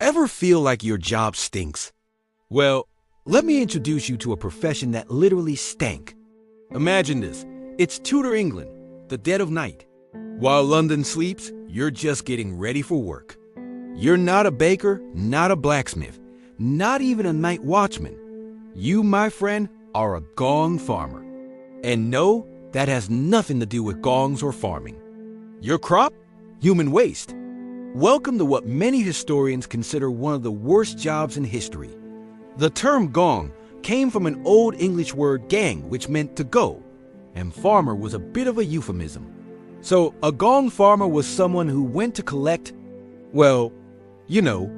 Ever feel like your job stinks? Well, let me introduce you to a profession that literally stank. Imagine this. It's Tudor England, the dead of night. While London sleeps, you're just getting ready for work. You're not a baker, not a blacksmith, not even a night watchman. You, my friend, are a Gong Farmer. And no, that has nothing to do with gongs or farming. Your crop? Human waste. Welcome to what many historians consider one of the worst jobs in history. The term gong came from an Old English word gang, which meant to go, and farmer was a bit of a euphemism. So a gong farmer was someone who went to collect, well, you know.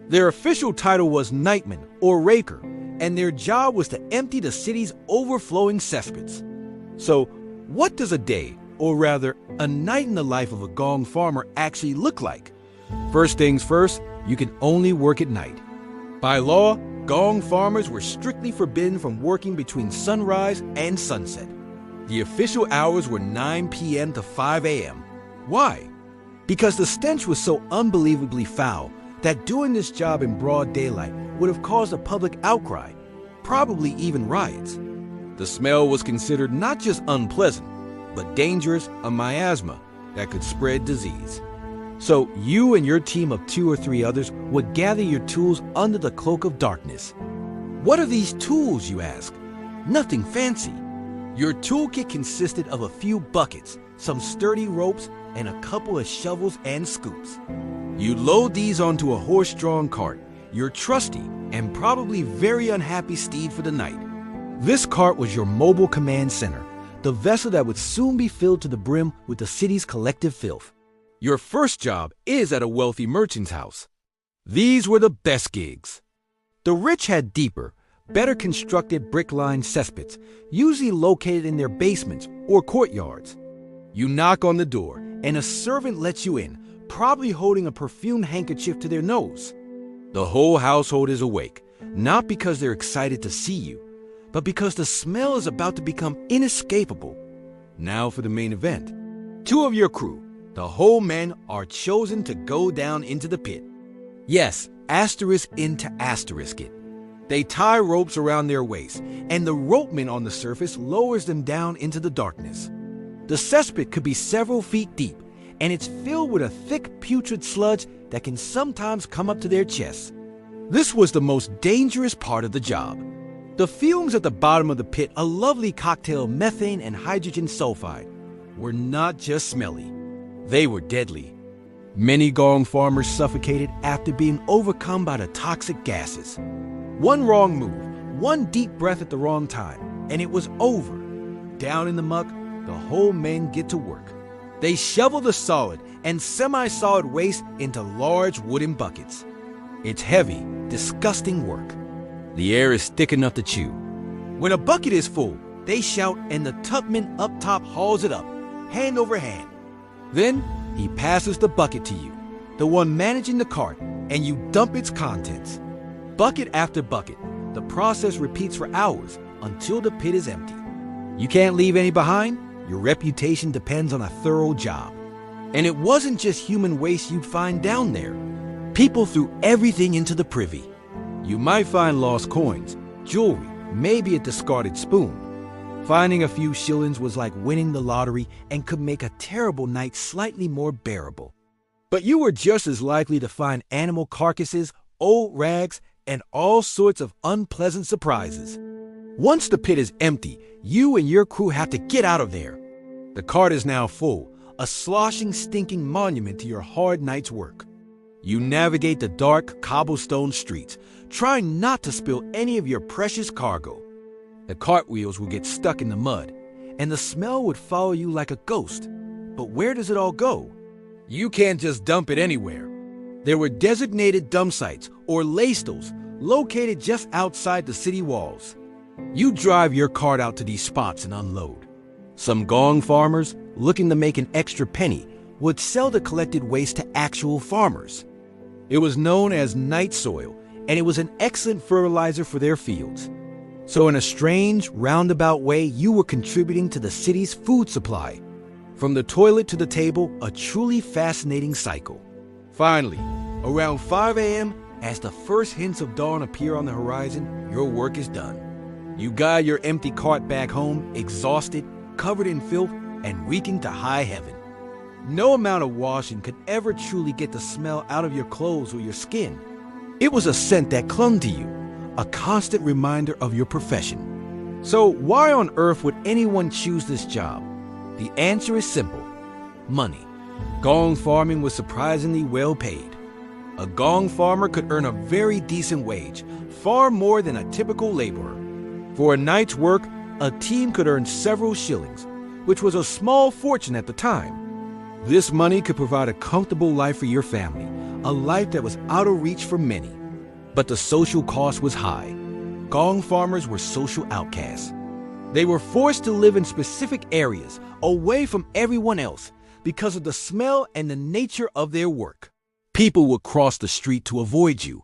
Their official title was nightman or raker, and their job was to empty the city's overflowing cesspits. So what does a day, or rather a night in the life of a gong farmer actually look like? First things first, you can only work at night. By law, gong farmers were strictly forbidden from working between sunrise and sunset. The official hours were 9 p.m. to 5 a.m. Why? Because the stench was so unbelievably foul that doing this job in broad daylight would have caused a public outcry, probably even riots. The smell was considered not just unpleasant, but dangerous, a miasma that could spread disease. So you and your team of 2 or 3 others would gather your tools under the cloak of darkness. What are these tools, you ask? Nothing fancy. Your toolkit consisted of a few buckets, some sturdy ropes, and a couple of shovels and scoops. You load these onto a horse-drawn cart, your trusty and probably very unhappy steed for the night. This cart was your mobile command center, the vessel that would soon be filled to the brim with the city's collective filth. Your first job is at a wealthy merchant's house. These were the best gigs. The rich had deeper, better constructed brick-lined cesspits, usually located in their basements or courtyards. You knock on the door, and a servant lets you in, probably holding a perfumed handkerchief to their nose. The whole household is awake, not because they're excited to see you, but because the smell is about to become inescapable. Now for the main event. 2 of your crew, the whole men, are chosen to go down into the pit. Yes, asterisk into asterisk it. They tie ropes around their waists, and the ropeman on the surface lowers them down into the darkness. The cesspit could be several feet deep, and it's filled with a thick putrid sludge that can sometimes come up to their chests. This was the most dangerous part of the job. The fumes at the bottom of the pit, a lovely cocktail of methane and hydrogen sulfide, were not just smelly. They were deadly. Many gong farmers suffocated after being overcome by the toxic gases. One wrong move, one deep breath at the wrong time, and it was over. Down in the muck, the whole men get to work. They shovel the solid and semi-solid waste into large wooden buckets. It's heavy, disgusting work. The air is thick enough to chew. When a bucket is full, they shout and the tuckman up top hauls it up, hand over hand. Then he passes the bucket to you, the one managing the cart, and you dump its contents. Bucket after bucket, the process repeats for hours until the pit is empty. You can't leave any behind. Your reputation depends on a thorough job. And it wasn't just human waste you'd find down there. People threw everything into the privy. You might find lost coins, jewelry, maybe a discarded spoon. Finding a few shillings was like winning the lottery and could make a terrible night slightly more bearable. But you were just as likely to find animal carcasses, old rags, and all sorts of unpleasant surprises. Once the pit is empty, you and your crew have to get out of there. The cart is now full, a sloshing, stinking monument to your hard night's work. You navigate the dark, cobblestone streets, trying not to spill any of your precious cargo. The cartwheels will get stuck in the mud, and the smell would follow you like a ghost. But where does it all go? You can't just dump it anywhere. There were designated dump sites, or lastels, located just outside the city walls. You drive your cart out to these spots and unload. Some gong farmers, looking to make an extra penny, would sell the collected waste to actual farmers. It was known as night soil, and it was an excellent fertilizer for their fields. So in a strange, roundabout way, you were contributing to the city's food supply. From the toilet to the table, a truly fascinating cycle. Finally, around 5 a.m., As the first hints of dawn appear on the horizon, your work is done. You guide your empty cart back home, exhausted, covered in filth, and reeking to high heaven. No amount of washing could ever truly get the smell out of your clothes or your skin. It was a scent that clung to you, a constant reminder of your profession. So why on earth would anyone choose this job? The answer is simple: money. Gong farming was surprisingly well paid. A gong farmer could earn a very decent wage, far more than a typical laborer. For a night's work, a team could earn several shillings, which was a small fortune at the time. This money could provide a comfortable life for your family, a life that was out of reach for many. But the social cost was high. Gong farmers were social outcasts. They were forced to live in specific areas, away from everyone else, because of the smell and the nature of their work. People would cross the street to avoid you.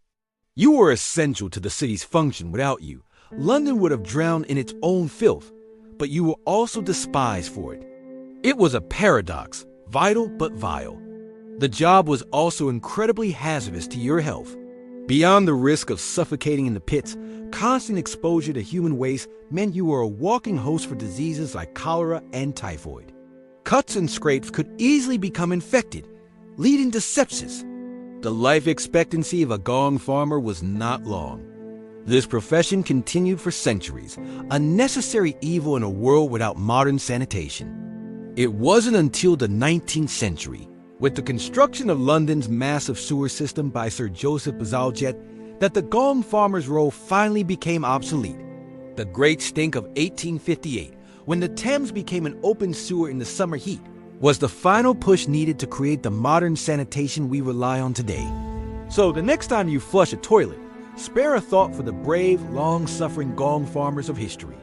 You were essential to the city's function. Without you, London would have drowned in its own filth, but you were also despised for it. It was a paradox, vital but vile. The job was also incredibly hazardous to your health. Beyond the risk of suffocating in the pits, constant exposure to human waste meant you were a walking host for diseases like cholera and typhoid. Cuts and scrapes could easily become infected, leading to sepsis. The life expectancy of a gong farmer was not long. This profession continued for centuries, a necessary evil in a world without modern sanitation. It wasn't until the 19th century, with the construction of London's massive sewer system by Sir Joseph Bazalgette, that the gong farmer's role finally became obsolete. The Great Stink of 1858, when the Thames became an open sewer in the summer heat, was the final push needed to create the modern sanitation we rely on today. So the next time you flush a toilet, spare a thought for the brave, long-suffering gong farmers of history.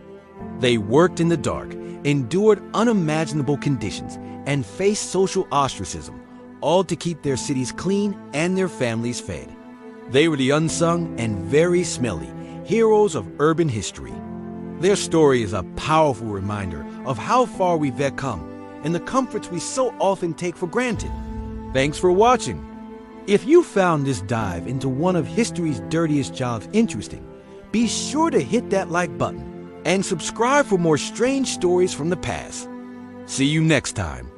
They worked in the dark, endured unimaginable conditions, and faced social ostracism, all to keep their cities clean and their families fed. They were the unsung and very smelly heroes of urban history. Their story is a powerful reminder of how far we've come and the comforts we so often take for granted. Thanks for watching. If you found this dive into one of history's dirtiest jobs interesting, be sure to hit that like button and subscribe for more strange stories from the past. See you next time.